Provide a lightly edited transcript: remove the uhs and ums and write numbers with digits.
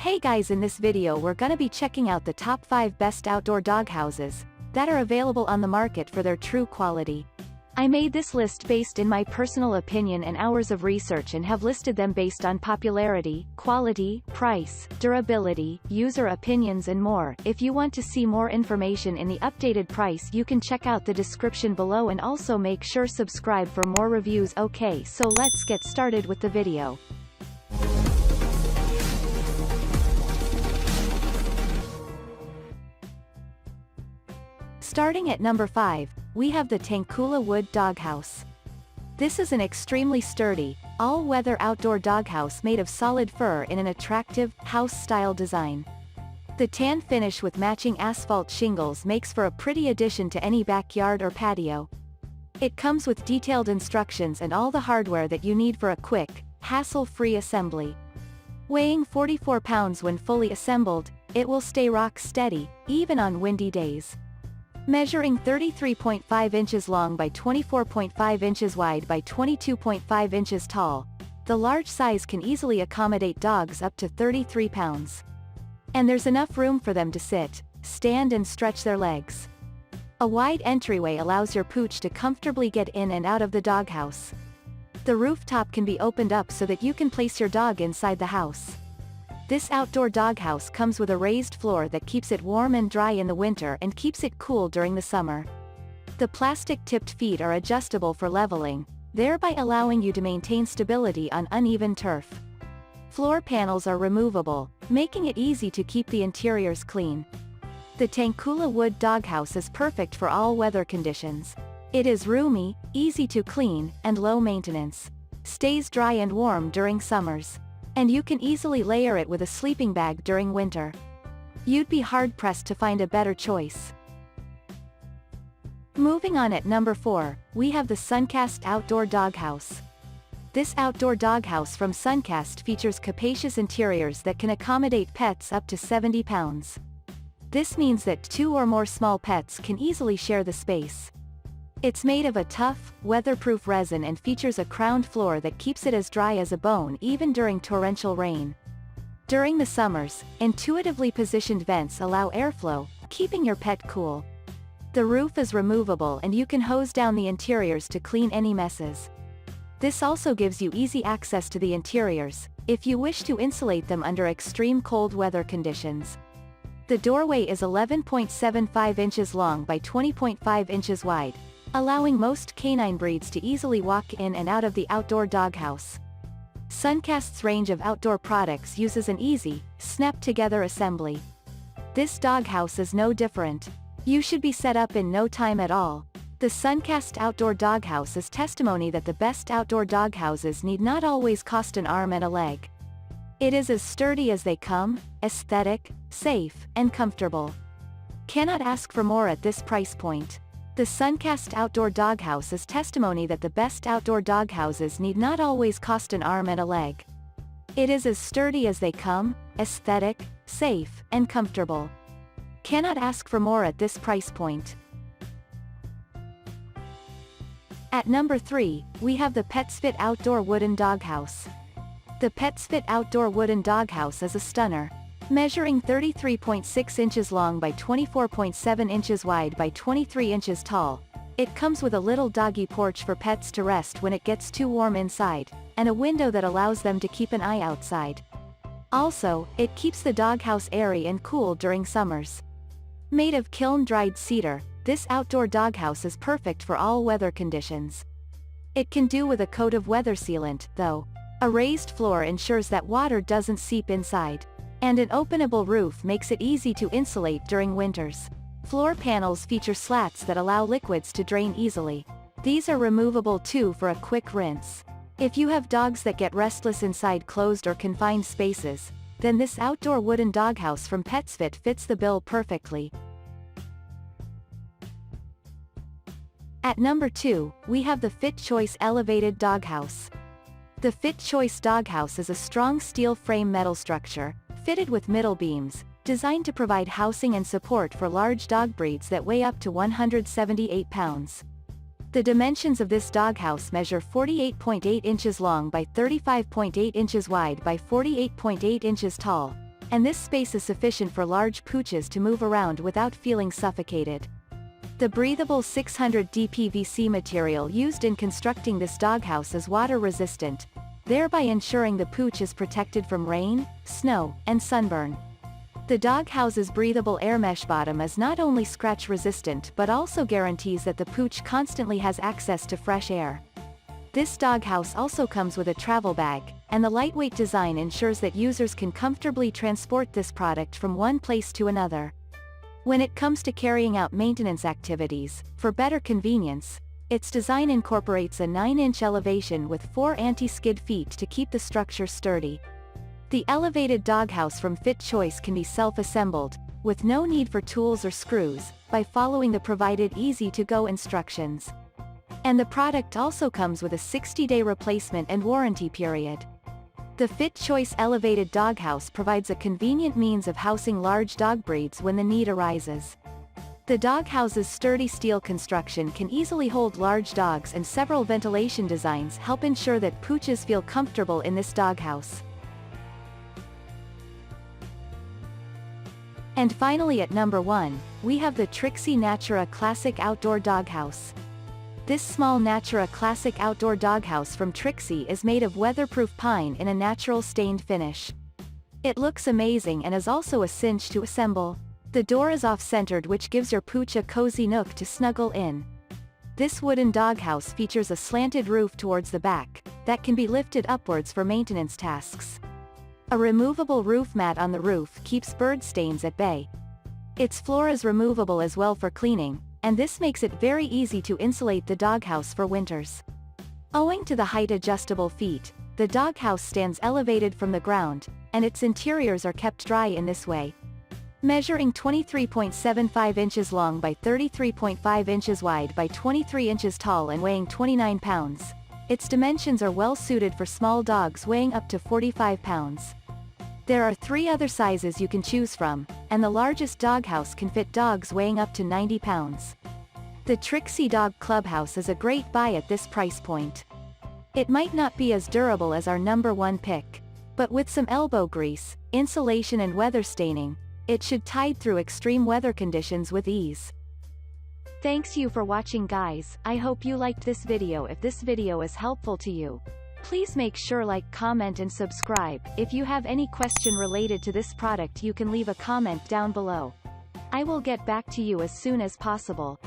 Hey guys, in this video we're gonna be checking out the top 5 best outdoor dog houses that are available on the market for their true quality. I made this list based in my personal opinion and hours of research and have listed them based on popularity, quality, price, durability, user opinions and more. If you want to see more information in the updated price, you can check out the description below and also make sure subscribe for more reviews. Okay, so let's get started with the video. Starting at number 5, we have the Tangkula wood doghouse. This is an extremely sturdy, all-weather outdoor doghouse made of solid fur in an attractive, house-style design. The tan finish with matching asphalt shingles makes for a pretty addition to any backyard or patio. It comes with detailed instructions and all the hardware that you need for a quick, hassle-free assembly. Weighing 44 pounds when fully assembled, it will stay rock steady, even on windy days. Measuring 33.5 inches long by 24.5 inches wide by 22.5 inches tall, the large size can easily accommodate dogs up to 33 pounds. And there's enough room for them to sit, stand and stretch their legs. A wide entryway allows your pooch to comfortably get in and out of the doghouse. The rooftop can be opened up so that you can place your dog inside the house. This outdoor doghouse comes with a raised floor that keeps it warm and dry in the winter and keeps it cool during the summer. The plastic-tipped feet are adjustable for leveling, thereby allowing you to maintain stability on uneven turf. Floor panels are removable, making it easy to keep the interiors clean. The Tangkula wood doghouse is perfect for all weather conditions. It is roomy, easy to clean, and low maintenance. Stays dry and warm during summers. And you can easily layer it with a sleeping bag during winter. You'd be hard-pressed to find a better choice. Moving on at number 4, we have the Suncast outdoor doghouse. This outdoor doghouse from Suncast features capacious interiors that can accommodate pets up to 70 pounds. This means that 2 or more small pets can easily share the space. It's made of a tough, weatherproof resin and features a crowned floor that keeps it as dry as a bone even during torrential rain. During the summers, intuitively positioned vents allow airflow, keeping your pet cool. The roof is removable and you can hose down the interiors to clean any messes. This also gives you easy access to the interiors, if you wish to insulate them under extreme cold weather conditions. The doorway is 11.75 inches long by 20.5 inches wide, allowing most canine breeds to easily walk in and out of the outdoor doghouse. Suncast's range of outdoor products uses an easy, snap-together assembly. This doghouse is no different. You should be set up in no time at all. The Suncast outdoor doghouse is testimony that the best outdoor doghouses need not always cost an arm and a leg. It is as sturdy as they come, aesthetic, safe, and comfortable. Cannot ask for more at this price point. The Suncast outdoor doghouse is testimony that the best outdoor doghouses need not always cost an arm and a leg. It is as sturdy as they come, aesthetic, safe, and comfortable. Cannot ask for more at this price point. At number 3, we have the Petsfit outdoor wooden doghouse. The Petsfit outdoor wooden doghouse is a stunner. Measuring 33.6 inches long by 24.7 inches wide by 23 inches tall, it comes with a little doggy porch for pets to rest when it gets too warm inside, and a window that allows them to keep an eye outside. Also, it keeps the doghouse airy and cool during summers. Made of kiln-dried cedar, this outdoor doghouse is perfect for all weather conditions. It can do with a coat of weather sealant, though. A raised floor ensures that water doesn't seep inside. And an openable roof makes it easy to insulate during winters. Floor panels feature slats that allow liquids to drain easily. These are removable too for a quick rinse. If you have dogs that get restless inside closed or confined spaces, then this outdoor wooden doghouse from Petsfit fits the bill perfectly. At number 2, we have the Fit Choice elevated doghouse. The Fit Choice doghouse is a strong steel frame metal structure, fitted with middle beams, designed to provide housing and support for large dog breeds that weigh up to 178 pounds. The dimensions of this doghouse measure 48.8 inches long by 35.8 inches wide by 48.8 inches tall, and this space is sufficient for large pooches to move around without feeling suffocated. The breathable 600 DPVC material used in constructing this doghouse is water-resistant, thereby ensuring the pooch is protected from rain, snow, and sunburn. The doghouse's breathable air mesh bottom is not only scratch-resistant but also guarantees that the pooch constantly has access to fresh air. This doghouse also comes with a travel bag, and the lightweight design ensures that users can comfortably transport this product from one place to another. When it comes to carrying out maintenance activities, for better convenience, its design incorporates a 9-inch elevation with 4 anti-skid feet to keep the structure sturdy. The elevated doghouse from Fit Choice can be self-assembled, with no need for tools or screws, by following the provided easy-to-go instructions. And the product also comes with a 60-day replacement and warranty period. The Fit Choice Elevated Doghouse provides a convenient means of housing large dog breeds when the need arises. The doghouse's sturdy steel construction can easily hold large dogs, and several ventilation designs help ensure that pooches feel comfortable in this doghouse. And finally, at number 1, we have the TRIXIE Natura Classic Outdoor Doghouse. This small Natura Classic Outdoor Doghouse from TRIXIE is made of weatherproof pine in a natural stained finish. It looks amazing and is also a cinch to assemble. The door is off-centered, which gives your pooch a cozy nook to snuggle in. This wooden doghouse features a slanted roof towards the back, that can be lifted upwards for maintenance tasks. A removable roof mat on the roof keeps bird stains at bay. Its floor is removable as well for cleaning, and this makes it very easy to insulate the doghouse for winters. Owing to the height-adjustable feet, the doghouse stands elevated from the ground, and its interiors are kept dry in this way. Measuring 23.75 inches long by 33.5 inches wide by 23 inches tall and weighing 29 pounds, its dimensions are well suited for small dogs weighing up to 45 pounds. There are 3 other sizes you can choose from, and the largest doghouse can fit dogs weighing up to 90 pounds. The TRIXIE Dog Clubhouse is a great buy at this price point. It might not be as durable as our number 1 pick, but with some elbow grease, insulation and weather staining, it should tide through extreme weather conditions with ease. Thanks you for watching, guys. I hope you liked this video. If this video is helpful to you, please make sure like, comment and subscribe. If you have any question related to this product, you can leave a comment down below. I will get back to you as soon as possible.